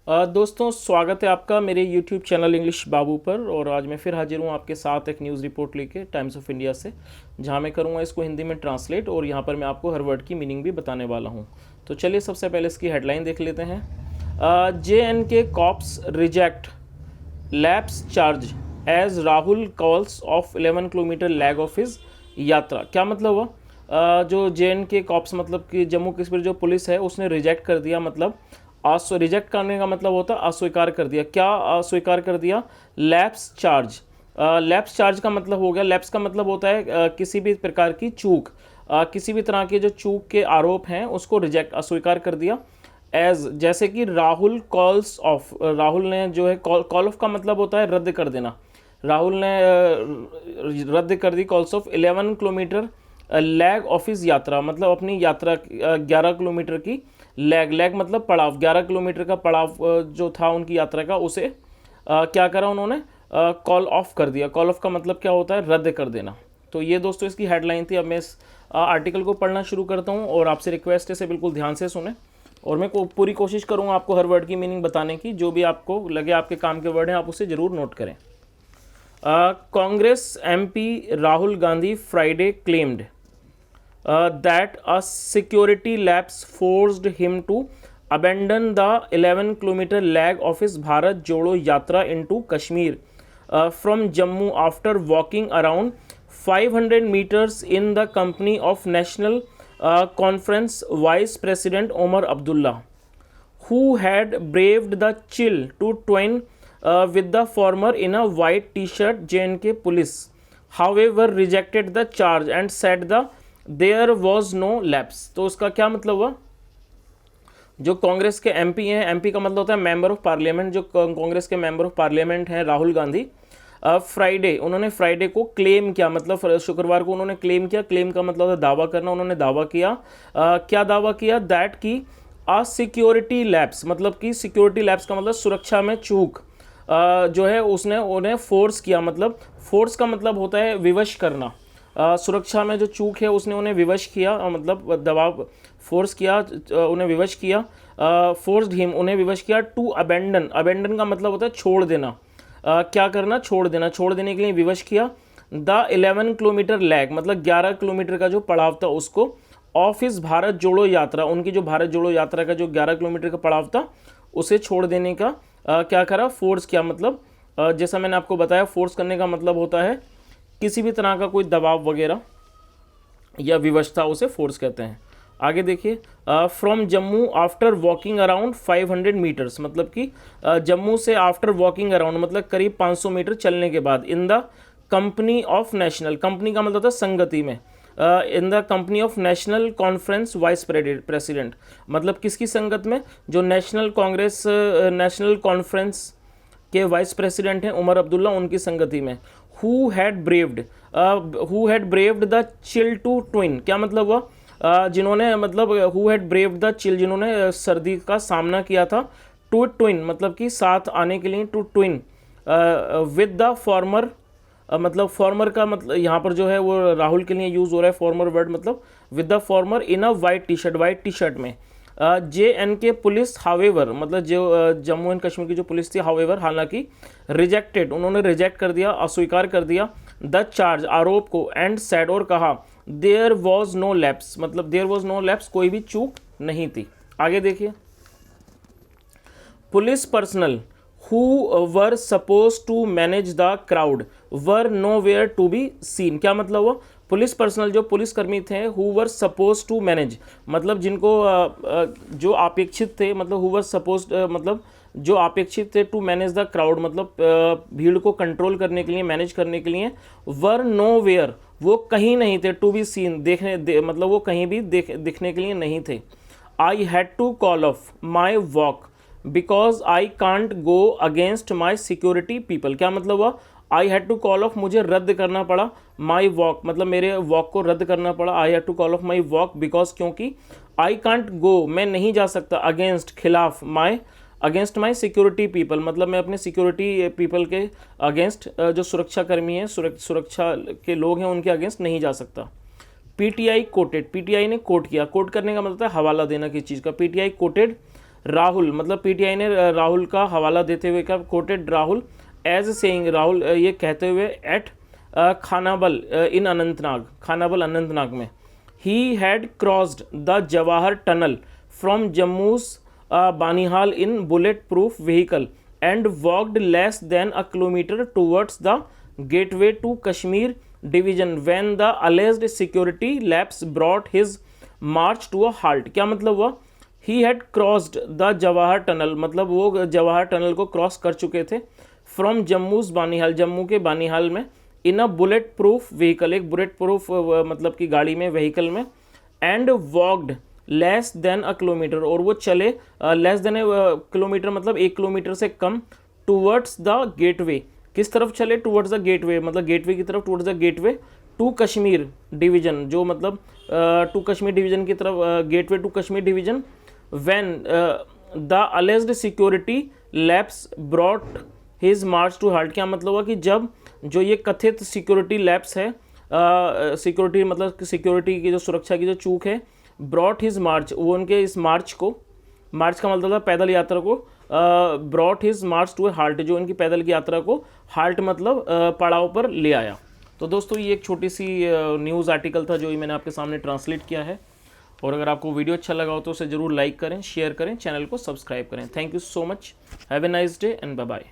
दोस्तों, स्वागत है आपका मेरे YouTube चैनल इंग्लिश बाबू पर। और आज मैं फिर हाजिर हूँ आपके साथ एक न्यूज़ रिपोर्ट लेके टाइम्स ऑफ इंडिया से, जहाँ मैं करूँगा इसको हिंदी में ट्रांसलेट और यहाँ पर मैं आपको हर वर्ड की मीनिंग भी बताने वाला हूँ। तो चलिए सबसे पहले इसकी हेडलाइन देख लेते हैं। JNK cops reject lapse charge as Rahul calls off 11 kilometre lag of his yatra. क्या मतलब हुआ? जो JNK कॉप्स मतलब कि जम्मू कश्मीर जो पुलिस है उसने रिजेक्ट कर दिया, मतलब रिजेक्ट करने का मतलब होता है अस्वीकार कर दिया। क्या अस्वीकार कर दिया? Lapse charge. लैप्स चार्ज का मतलब हो गया, लैप्स का मतलब होता है किसी भी प्रकार की चूक, किसी भी तरह के जो चूक के आरोप हैं उसको रिजेक्ट अस्वीकार कर दिया। एज जैसे कि राहुल कॉल्स ऑफ, राहुल ने जो है कॉल ऑफ का मतलब होता है रद्द कर देना। राहुल ने रद्द कर दी calls off 11 kilometre lag of his yatra, मतलब अपनी यात्रा 11 किलोमीटर की लैग मतलब पड़ाव, 11 किलोमीटर का पड़ाव जो था उनकी यात्रा का, उसे क्या करा उन्होंने? कॉल ऑफ कर दिया। कॉल ऑफ का मतलब क्या होता है? रद्द कर देना। तो ये दोस्तों इसकी हेडलाइन थी। अब मैं इस आर्टिकल को पढ़ना शुरू करता हूँ और आपसे रिक्वेस्ट है इसे बिल्कुल ध्यान से सुने और मैं पूरी कोशिश करूँगा आपको हर वर्ड की मीनिंग बताने की। जो भी आपको लगे आपके काम के वर्ड हैं आप उसे ज़रूर नोट करें। Congress MP Rahul Gandhi Friday claimed that a security lapse forced him to abandon the 11-kilometer leg of his Bharat Jodo Yatra into Kashmir from Jammu after walking around 500 meters in the company of National Conference Vice President Omar Abdullah, who had braved the chill to twine with the former in a white t-shirt. JNK police, however, rejected the charge and said there was no lapse. तो उसका क्या मतलब हुआ? जो कांग्रेस के MP हैं, MP का मतलब होता है मेंबर ऑफ पार्लियामेंट, जो कांग्रेस के मेंबर ऑफ पार्लियामेंट हैं राहुल गांधी, फ्राइडे उन्होंने फ्राइडे को क्लेम किया, मतलब शुक्रवार को उन्होंने क्लेम किया। क्लेम का मतलब है दावा करना। उन्होंने दावा किया, क्या दावा किया? दैट की आ सिक्योरिटी लैप्स, मतलब कि सिक्योरिटी लैप्स का मतलब सुरक्षा में चूक जो है उसने उन्हें फोर्स किया, मतलब फोर्स का मतलब होता है विवश करना। सुरक्षा में जो चूक है उसने उन्हें विवश किया, मतलब दबाव, फोर्स किया, उन्हें विवश किया। फोर्स्ड हिम, उन्हें विवश किया। टू अबेंडन, अबेंडन का मतलब होता है छोड़ देना। क्या करना? छोड़ देना। छोड़ देने के लिए विवश किया। द 11 किलोमीटर लैग, मतलब 11 किलोमीटर का जो पड़ाव था उसको, ऑफ हिज भारत जोड़ो यात्रा, उनकी जो भारत जोड़ो यात्रा का जो 11 किलोमीटर का पड़ाव था उसे छोड़ देने का क्या करा? फोर्स किया। मतलब जैसा मैंने आपको बताया, फोर्स करने का मतलब होता है किसी भी तरह का कोई दबाव वगैरह या विवशता, उसे फोर्स कहते हैं। आगे देखिए, from Jammu after walking around 500 metres, मतलब कि जम्मू से आफ्टर वॉकिंग अराउंड मतलब करीब 500 मीटर चलने के बाद, in the company of national, company का मतलब होता है संगति में, in the company of national conference vice president, मतलब किसकी संगत में? जो नेशनल कांग्रेस नेशनल कॉन्फ्रेंस के वाइस प्रेसिडेंट हैं उमर अब्दुल्ला, उनकी संगति में। Who had braved the chill to twin, क्या मतलब हुआ? जिन्होंने, मतलब who had braved the chill, जिन्होंने सर्दी का सामना किया था। टू ट्विन मतलब कि साथ आने के लिए, to twin with the former, मतलब फॉर्मर का मतलब यहाँ पर जो है वो राहुल के लिए यूज़ हो रहा है फॉर्मर वर्ड, मतलब with the farmer in a white T shirt, white T shirt में। JNK पुलिस हावेवर, मतलब जो जम्मू एंड कश्मीर की जो पुलिस थी, हावेवर हालांकि, रिजेक्टेड उन्होंने रिजेक्ट कर दिया, अस्वीकार कर दिया, द चार्ज आरोप को, एंड सैड और कहा, देयर वॉज नो लैप्स, मतलब देयर वॉज नो लैप्स, कोई भी चूक नहीं थी। आगे देखिए, police personal who were supposed to manage the crowd were nowhere to be seen, क्या मतलब हुआ? पुलिस पर्सनल जो पुलिसकर्मी थे, who were supposed to manage, मतलब जिनको जो अपेक्षित थे, मतलब who were supposed मतलब जो अपेक्षित थे, टू मैनेज द क्राउड मतलब भीड़ को कंट्रोल करने के लिए, मैनेज करने के लिए, वर nowhere वो कहीं नहीं थे, टू बी सीन मतलब वो कहीं भी दिखने के लिए नहीं थे। I had to call off my walk because I can't go against my security people, क्या मतलब हुआ? I had to call off, मुझे रद्द करना पड़ा, माई वॉक मतलब मेरे वॉक को रद्द करना पड़ा। I had to call off my walk because, क्योंकि, आई कांट गो मैं नहीं जा सकता, अगेंस्ट खिलाफ, अगेंस्ट माई सिक्योरिटी पीपल मतलब मैं अपने सिक्योरिटी पीपल के अगेंस्ट, जो सुरक्षा कर्मी हैं, सुरक्षा के लोग हैं, उनके अगेंस्ट नहीं जा सकता। PTI कोटेड, PTI ने कोट किया, कोट करने का मतलब है हवाला देना किसी चीज़ का। PTI कोटेड राहुल मतलब पीटीआई ने राहुल का हवाला देते हुए क्या quoted Rahul as saying, Rahul ये कहते हुए एट खानाबल इन अनंतनाग, खानाबल अनंतनाग में, he had crossed the Jawahar tunnel from Jammu's Banihal in bullet proof vehicle and walked less than a kilometre towards the gateway to Kashmir division when the alleged security lapse brought his march to a halt. क्या मतलब हुआ? He had crossed the Jawahar tunnel, मतलब वो Jawahar tunnel को cross कर चुके थे, from Jammu's Banihal, Jammu के बानिहाल में, इन अ बुलेट प्रूफ व्हीकल, एक बुलेट प्रूफ मतलब कि गाड़ी में, व्हीकल में, and walked less than a kilometre, और वो चले लेस देन ए किलोमीटर मतलब 1 किलोमीटर से कम, टूवर्ड्स द गेटवे, किस तरफ चले? टूवर्ड्स द गेटवे, मतलब गेटवे की तरफ, towards the gateway to Kashmir division, जो मतलब टू कश्मीर डिवीजन की तरफ, gateway to Kashmir division, when the alleged security lapse brought his march to halt. क्या मतलब हुआ कि जब जो ये कथित सिक्योरिटी लैप्स है, सिक्योरिटी मतलब सिक्योरिटी की जो सुरक्षा की जो चूक है, ब्रॉट हिज मार्च, वो उनके इस मार्च को, मार्च का मतलब था पैदल यात्रा को, brought his march to A halt, जो उनकी पैदल की यात्रा को हाल्ट मतलब पड़ाव पर ले आया। तो दोस्तों ये एक छोटी सी न्यूज़ आर्टिकल था जो मैंने आपके सामने ट्रांसलेट किया है, और अगर आपको वीडियो अच्छा लगा हो तो उसे ज़रूर लाइक करें, शेयर करें, चैनल को सब्सक्राइब करें। Thank you so much, have a nice day and bye bye.